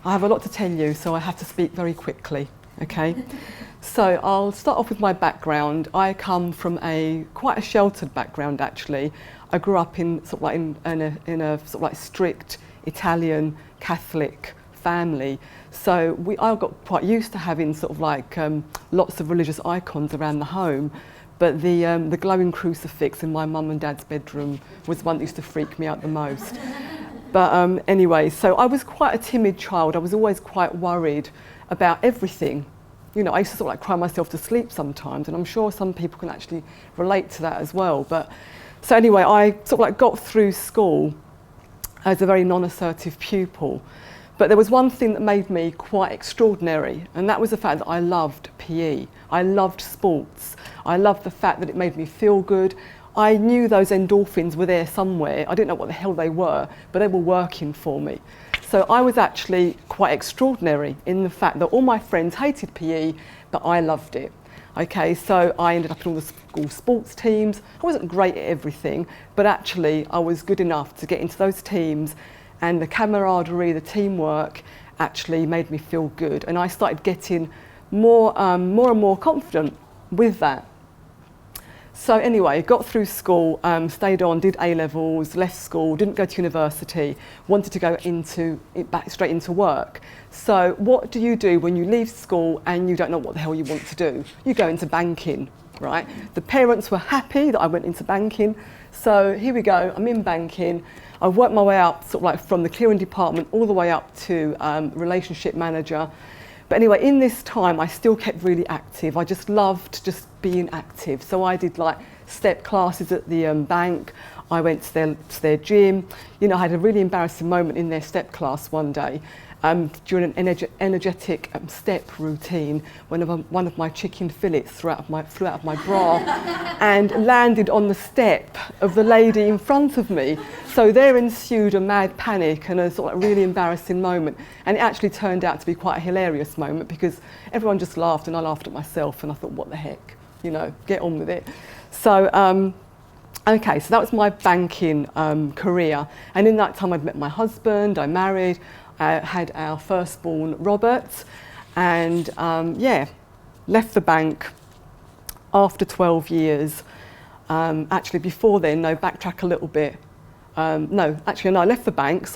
I have a lot to tell you, so I have to speak very quickly, okay? So I'll start off with my background. I come from quite a sheltered background, actually. I grew up in sort of like in a sort of like strict Italian Catholic family. So I got quite used to having sort of like lots of religious icons around the home. But the glowing crucifix in my mum and dad's bedroom was one that used to freak me out the most. But anyway, so I was quite a timid child. I was always quite worried about everything. You know, I used to sort of like cry myself to sleep sometimes, and I'm sure some people can actually relate to that as well. But so anyway, I sort of like got through school as a very non-assertive pupil. But there was one thing that made me quite extraordinary, and that was the fact that I loved PE. I loved sports. I loved the fact that it made me feel good. I knew those endorphins were there somewhere. I didn't know what the hell they were, but they were working for me. So I was actually quite extraordinary in the fact that all my friends hated PE, but I loved it. Okay, so I ended up in all the school sports teams. I wasn't great at everything, but actually I was good enough to get into those teams, and the camaraderie, the teamwork actually made me feel good. And I started getting more and more confident with that. So anyway, got through school, stayed on, did A-levels, left school, didn't go to university, wanted to go back straight into work. So what do you do when you leave school and you don't know what the hell you want to do? You go into banking, right? The parents were happy that I went into banking. So here we go, I'm in banking. I've worked my way up sort of like from the clearing department all the way up to relationship manager. But anyway, in this time, I still kept really active. I just loved just being active. So I did like step classes at the bank. I went to their gym. You know, I had a really embarrassing moment in their step class one day. During an energetic step routine, one of my chicken fillets flew out of my bra and landed on the step of the lady in front of me. So there ensued a mad panic and a sort of really embarrassing moment. And it actually turned out to be quite a hilarious moment because everyone just laughed and I laughed at myself and I thought, what the heck, you know, get on with it. So, okay, so that was my banking career. And in that time I'd met my husband, I married, had our firstborn Robert, and yeah, left the bank after 12 years. Actually before then, no, backtrack a little bit. I left the bank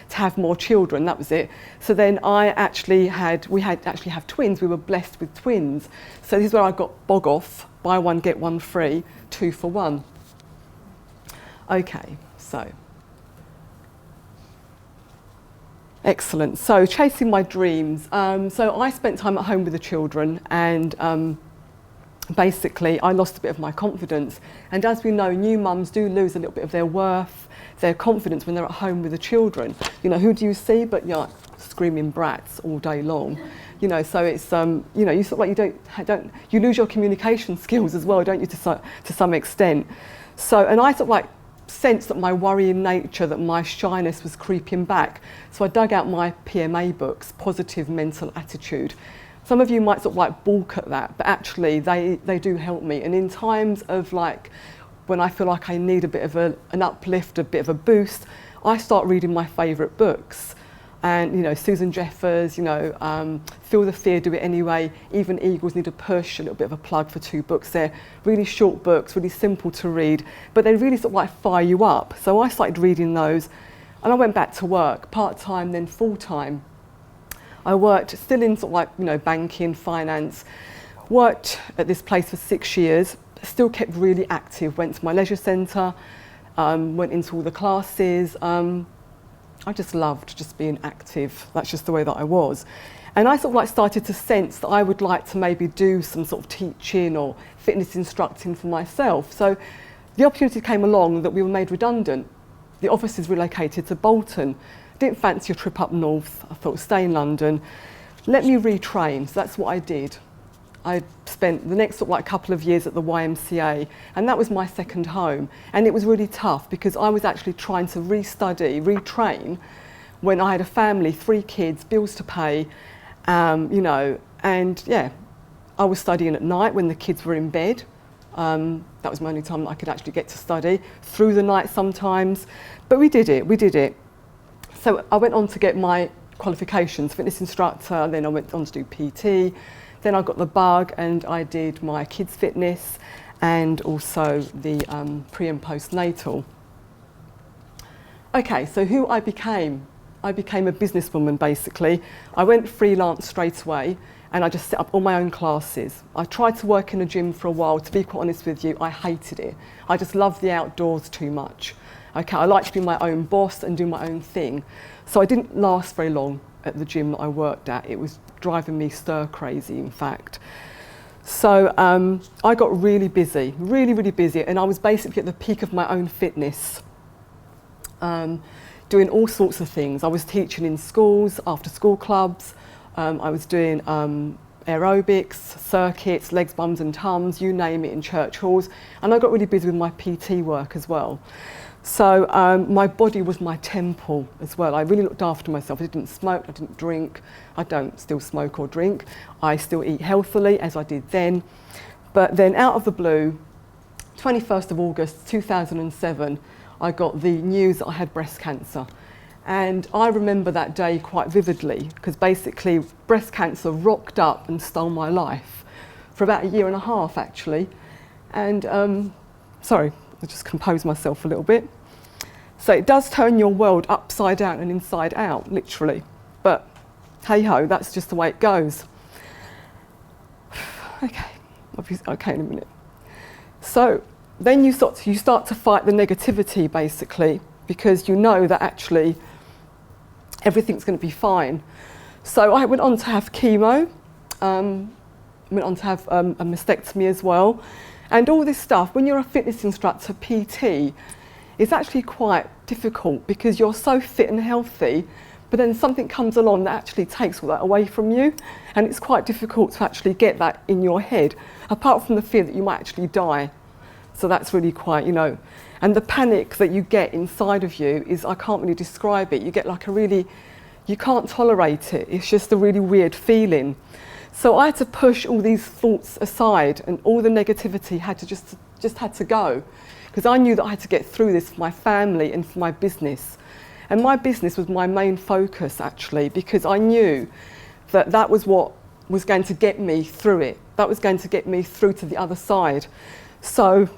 to have more children, that was it. So then we actually have twins, we were blessed with twins. So this is where I got bog off, buy one, get one free, 2 for 1. Okay, so. Excellent. So chasing my dreams. So I spent time at home with the children, and basically I lost a bit of my confidence. And as we know, new mums do lose a little bit of their worth, their confidence when they're at home with the children. You know, who do you see but screaming brats all day long? You know, so it's you know, you sort of like you lose your communication skills as well, don't you, to some extent. So, and I sort of like sense that my worrying nature, that my shyness was creeping back. So I dug out my PMA books, Positive Mental Attitude. Some of you might sort of like balk at that, but actually they do help me. And in times of like, when I feel like I need a bit of an uplift, a bit of a boost, I start reading my favourite books. And, you know, Susan Jeffers, you know, Feel the Fear, Do It Anyway, Even Eagles Need a Push, a little bit of a plug for 2 books there. Really short books, really simple to read, but they really sort of like fire you up. So I started reading those, and I went back to work, part-time, then full-time. I worked still in sort of like, you know, banking, finance, worked at this place for 6 years, still kept really active, went to my leisure centre, went into all the classes. I just loved just being active. That's just the way that I was. And I sort of like started to sense that I would like to maybe do some sort of teaching or fitness instructing for myself. So the opportunity came along that we were made redundant. The office is relocated to Bolton. Didn't fancy a trip up north. I thought, stay in London. Let me retrain. So that's what I did. I spent the next sort of like couple of years at the YMCA, and that was my second home. And it was really tough because I was actually trying to retrain when I had a family, 3 kids, bills to pay, you know, and yeah, I was studying at night when the kids were in bed. That was my only time that I could actually get to study, through the night sometimes, but we did it. So I went on to get my qualifications, fitness instructor, then I went on to do PT, then I got the bug and I did my kids fitness and also the pre and postnatal. Okay, so who I became a businesswoman basically. I went freelance straight away and I just set up all my own classes. I tried to work in a gym for a while. To be quite honest with you, I hated it. I just loved the outdoors too much. Okay, I like to be my own boss and do my own thing. So I didn't last very long at the gym that I worked at. It was driving me stir crazy, in fact. So I got really busy, really busy, and I was basically at the peak of my own fitness, doing all sorts of things. I was teaching in schools, after school clubs, I was doing aerobics, circuits, legs, bums and tums, you name it, in church halls, and I got really busy with my PT work as well. So my body was my temple as well. I really looked after myself. I didn't smoke, I didn't drink. I don't still smoke or drink. I still eat healthily as I did then. But then out of the blue, 21st of August 2007, I got the news that I had breast cancer. And I remember that day quite vividly because basically breast cancer rocked up and stole my life for about 1.5 years actually. And sorry, I'll just compose myself a little bit. So it does turn your world upside down and inside out, literally. But hey ho, that's just the way it goes. Okay, in a minute. So then you start to fight the negativity basically, because you know that actually everything's going to be fine. So I went on to have chemo, went on to have a mastectomy as well. And all this stuff, when you're a fitness instructor, PT, it's actually quite difficult because you're so fit and healthy, but then something comes along that actually takes all that away from you. And it's quite difficult to actually get that in your head, apart from the fear that you might actually die. So that's really quite, and the panic that you get inside of you is, I can't really describe it. You get like you can't tolerate it. It's just a really weird feeling. So I had to push all these thoughts aside, and all the negativity had to just had to go, because I knew that I had to get through this for my family and for my business. And my business was my main focus actually, because I knew that that was what was going to get me through it. That was going to get me through to the other side. So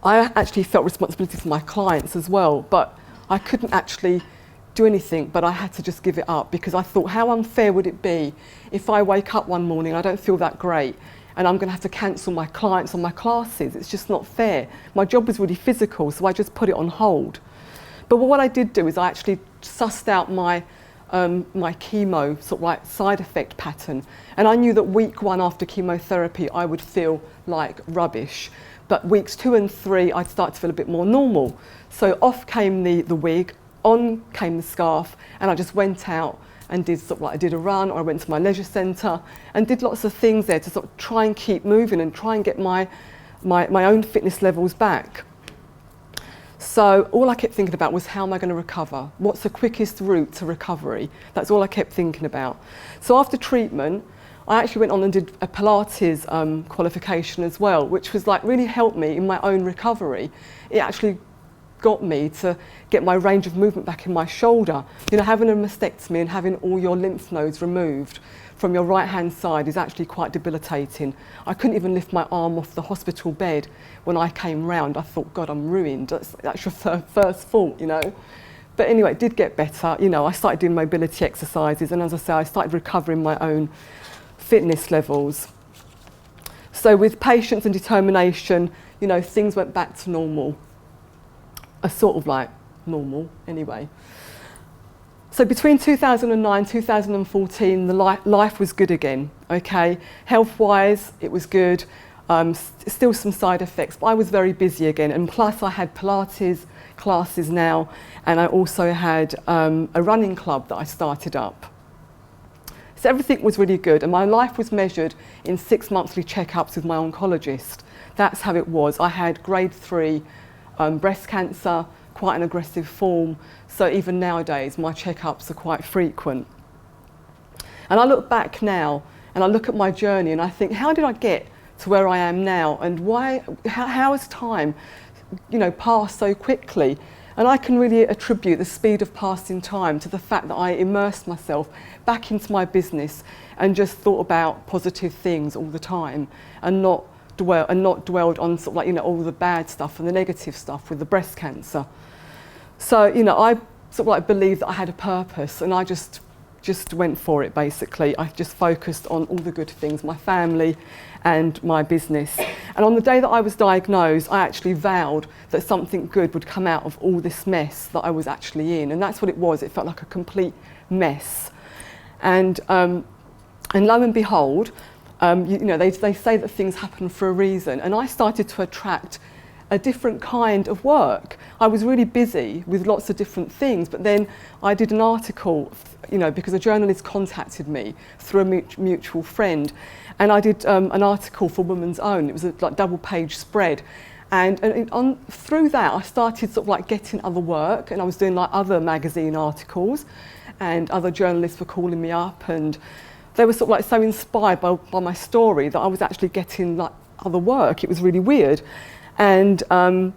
I actually felt responsibility for my clients as well, but I couldn't actually do anything, but I had to just give it up, because I thought, how unfair would it be if I wake up one morning, I don't feel that great, and I'm going to have to cancel my clients on my classes. It's just not fair. My job was really physical, so I just put it on hold. But what I did do is I actually sussed out my chemo sort of like side effect pattern, and I knew that week 1 after chemotherapy I would feel like rubbish, but weeks 2 and 3 I'd start to feel a bit more normal. So off came the wig, on came the scarf, and I just went out and did sort of like, I did a run, or I went to my leisure centre and did lots of things there to sort of try and keep moving and try and get my own fitness levels back. So all I kept thinking about was, how am I going to recover? What's the quickest route to recovery? That's all I kept thinking about. So after treatment, I actually went on and did a Pilates qualification as well, which was like really helped me in my own recovery. It actually got me to get my range of movement back in my shoulder. Having a mastectomy and having all your lymph nodes removed from your right hand side is actually quite debilitating. I couldn't even lift my arm off the hospital bed when I came round. I thought, God, I'm ruined. That's your first fault, But anyway, it did get better. I started doing mobility exercises, and as I say, I started recovering my own fitness levels. So with patience and determination, things went back to normal. Sort of like normal anyway. So between 2009 2014, the life was good again, okay? Health-wise, it was good. Still some side effects, but I was very busy again. And plus I had Pilates classes now, and I also had a running club that I started up. So everything was really good, and my life was measured in 6 monthly checkups with my oncologist. That's how it was. I had grade 3 breast cancer, quite an aggressive form, so even nowadays my checkups are quite frequent. And I look back now and I look at my journey and I think, how did I get to where I am now, and how has time passed so quickly? And I can really attribute the speed of passing time to the fact that I immersed myself back into my business and just thought about positive things all the time, and not dwelled on sort of like, you know, all the bad stuff and the negative stuff with the breast cancer. So, you know, I sort of like believed that I had a purpose, and I just went for it basically. I just focused on all the good things, my family and my business. And on the day that I was diagnosed, I actually vowed that something good would come out of all this mess that I was actually in. And that's what it was. It felt like a complete mess. And lo and behold, you know, they say that things happen for a reason. And I started to attract a different kind of work. I was really busy with lots of different things, but then I did an article, you know, because a journalist contacted me through a mutual friend, and I did an article for Woman's Own. It was a like double-page spread, and through that I started sort of like getting other work, and I was doing like other magazine articles, and other journalists were calling me up, and they were sort of like so inspired by my story that I was actually getting like other work. It was really weird. And I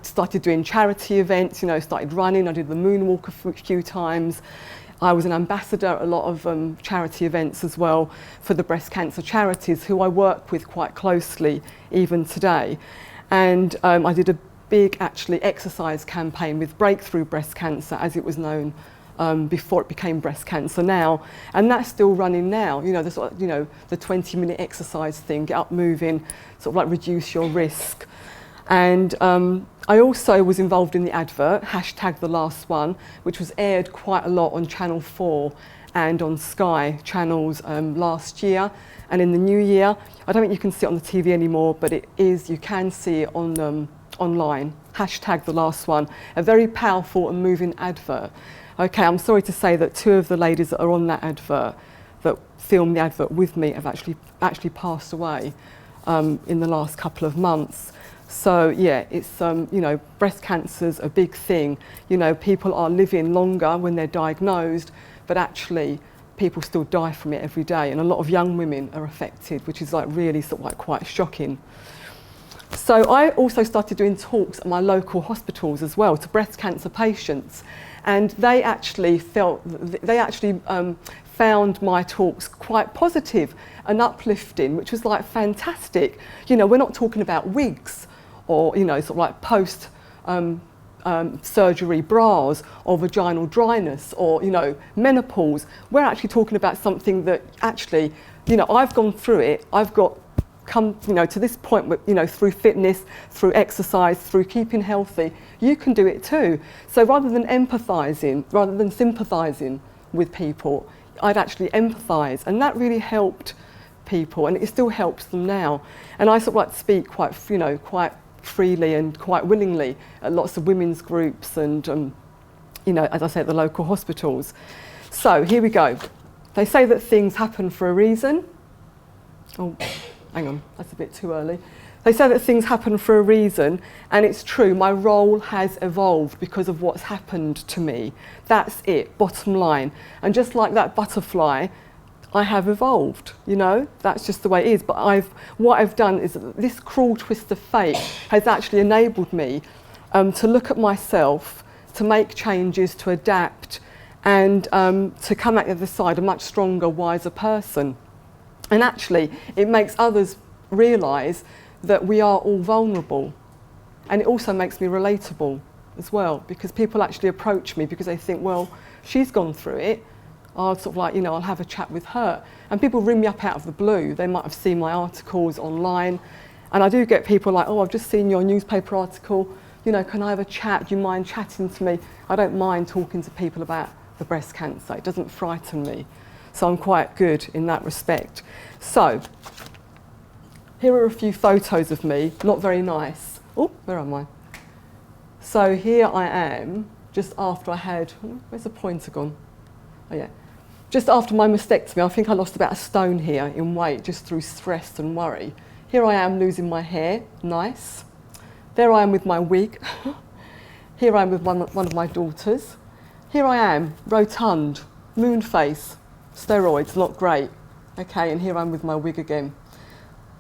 started doing charity events, you know, started running. I did the moonwalk a few times. I was an ambassador at a lot of charity events as well for the breast cancer charities, who I work with quite closely even today. And I did a big actually exercise campaign with Breakthrough Breast Cancer, as it was known before it became breast cancer now, and that's still running now. You know, the sort of, you know, the 20-minute exercise thing, get up moving, sort of like reduce your risk. And I also was involved in the advert, #TheLastOne, which was aired quite a lot on Channel 4 and on Sky channels last year and in the new year. I don't think you can see it on the TV anymore, but it is, you can see it on online, #TheLastOne, a very powerful and moving advert. Okay, I'm sorry to say that two of the ladies that are on that advert, that filmed the advert with me, have actually passed away in the last couple of months. So yeah, it's you know, breast cancer's a big thing. You know, people are living longer when they're diagnosed, but actually people still die from it every day, and a lot of young women are affected, which is like really sort of like quite shocking. So I also started doing talks at my local hospitals as well to breast cancer patients. And they actually found my talks quite positive and uplifting, which was like fantastic. You know, we're not talking about wigs or, you know, sort of like post surgery bras or vaginal dryness or, you know, menopause. We're actually talking about something that actually, you know, I've gone through it. I've come, you know, to this point with, you know, through fitness, through exercise, through keeping healthy, you can do it too. So rather than sympathising with people, I'd actually empathise, and that really helped people, and it still helps them now. And I sort of like speak quite, you know, quite freely and quite willingly at lots of women's groups and, you know, as I say, at the local hospitals. So here we go. They say that things happen for a reason. Oh. Hang on, that's a bit too early. They say that things happen for a reason, and it's true, my role has evolved because of what's happened to me. That's it, bottom line. And just like that butterfly, I have evolved, you know, that's just the way it is. But what I've done is that this cruel twist of fate has actually enabled me to look at myself, to make changes, to adapt, and to come out the other side a much stronger, wiser person. And actually, it makes others realise that we are all vulnerable. And it also makes me relatable as well, because people actually approach me because they think, well, she's gone through it. I'll sort of like, you know, I'll have a chat with her. And people ring me up out of the blue. They might have seen my articles online. And I do get people like, oh, I've just seen your newspaper article. You know, can I have a chat? Do you mind chatting to me? I don't mind talking to people about the breast cancer. It doesn't frighten me. So I'm quite good in that respect. So, here are a few photos of me, not very nice. Oh, where am I? So here I am, just after I had, where's the pointer gone? Oh yeah. Just after my mastectomy, I think I lost about 1 stone here in weight, just through stress and worry. Here I am losing my hair, nice. There I am with my wig. Here I am with one of my daughters. Here I am, rotund, moon face. Steroids, not great. Okay, and here I'm with my wig again.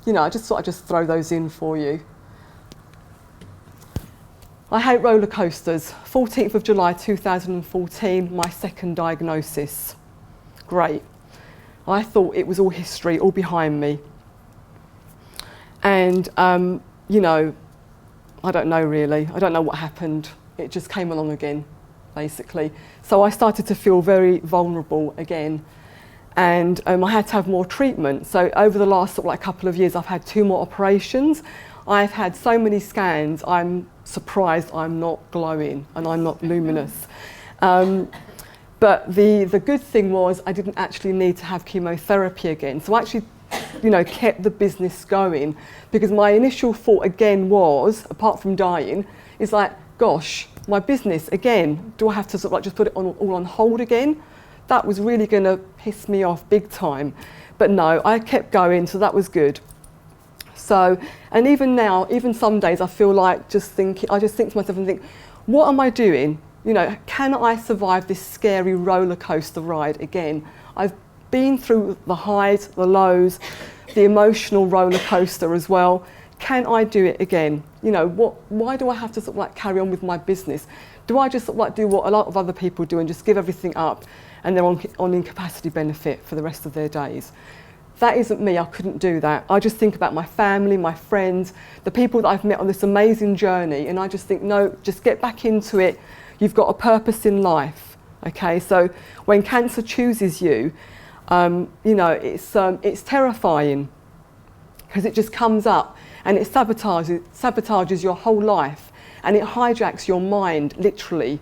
You know, I just thought I'd just throw those in for you. I hate roller coasters. 14th of July 2014, my second diagnosis. Great. I thought it was all history, all behind me. And, you know, I don't know really. I don't know what happened. It just came along again, basically. So I started to feel very vulnerable again. And I had to have more treatment. So over the last couple of years, I've had 2 more operations. I've had so many scans, I'm surprised I'm not glowing and I'm not luminous. But the good thing was I didn't actually need to have chemotherapy again. So I actually, you know, kept the business going, because my initial thought again was, apart from dying, is like, gosh, my business again, do I have to just put it all on hold again? That was really going to piss me off big time. But no, I kept going, so that was good. So, and even now, even some days I feel like I just think to myself and think, what am I doing? You know, can I survive this scary roller coaster ride again? I've been through the highs, the lows, the emotional roller coaster as well. Can I do it again? You know, why do I have to carry on with my business? Do I just do what a lot of other people do and just give everything up and they're on incapacity benefit for the rest of their days? That isn't me, I couldn't do that. I just think about my family, my friends, the people that I've met on this amazing journey, and I just think, no, just get back into it. You've got a purpose in life, okay? So when cancer chooses you, you know, it's terrifying, because it just comes up and it sabotages your whole life, and it hijacks your mind, literally.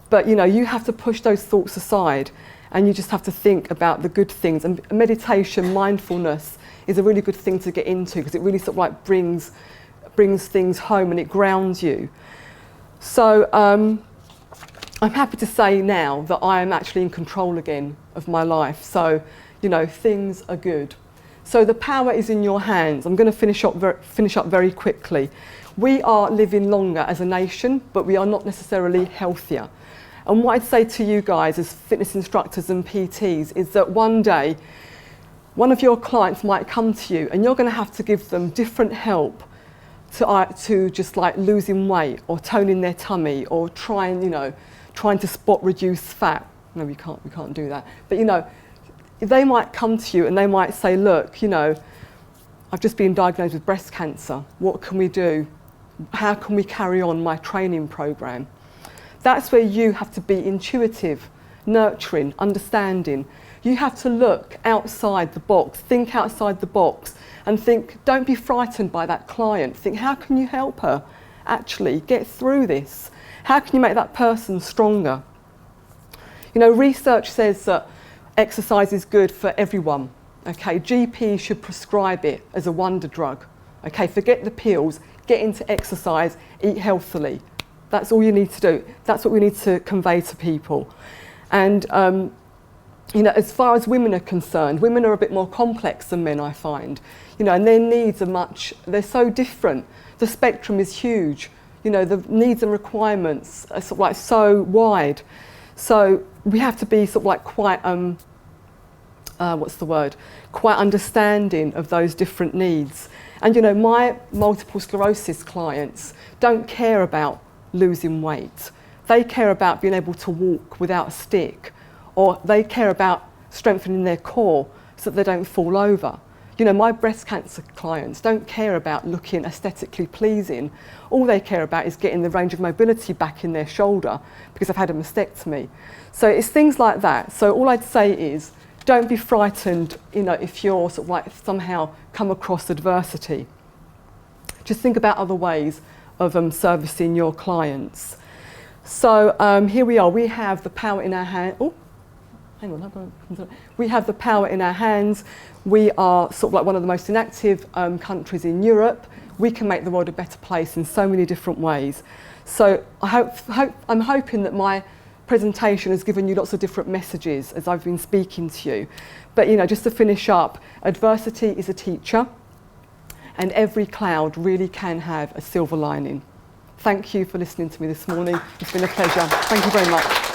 But, you know, you have to push those thoughts aside, and you just have to think about the good things. And meditation, mindfulness is a really good thing to get into, because it really brings things home and it grounds you. So I'm happy to say now that I am actually in control again of my life. So, you know, things are good. So the power is in your hands. I'm going to finish up very quickly. We are living longer as a nation, but we are not necessarily healthier. And what I'd say to you guys as fitness instructors and PTs is that one day, one of your clients might come to you and you're going to have to give them different help to just losing weight or toning their tummy or trying to spot reduce fat. No, we can't do that. But, you know, they might come to you and they might say, look, you know, I've just been diagnosed with breast cancer. What can we do? How can we carry on my training program? That's where you have to be intuitive, nurturing, understanding. You have to look outside the box, think outside the box, and think, don't be frightened by that client. Think, how can you help her actually get through this? How can you make that person stronger? You know, research says that exercise is good for everyone. Okay, GPs should prescribe it as a wonder drug. Okay, forget the pills, get into exercise, eat healthily. That's all you need to do. That's what we need to convey to people. And, you know, as far as women are concerned, women are a bit more complex than men, I find. You know, and their needs are they're so different. The spectrum is huge. You know, the needs and requirements are so wide. So we have to be quite, quite understanding of those different needs. And, you know, my multiple sclerosis clients don't care about losing weight. They care about being able to walk without a stick, or they care about strengthening their core so that they don't fall over. You know, my breast cancer clients don't care about looking aesthetically pleasing. All they care about is getting the range of mobility back in their shoulder because they've had a mastectomy. So it's things like that. So all I'd say is, don't be frightened, you know, if you're somehow come across adversity. Just think about other ways of servicing your clients. So here we are. We have the power in our hand. Oh, hang on. We have the power in our hands. We are one of the most inactive countries in Europe. We can make the world a better place in so many different ways. So I'm hoping that my presentation has given you lots of different messages as I've been speaking to you. But, you know, just to finish up, adversity is a teacher. And every cloud really can have a silver lining. Thank you for listening to me this morning. It's been a pleasure. Thank you very much.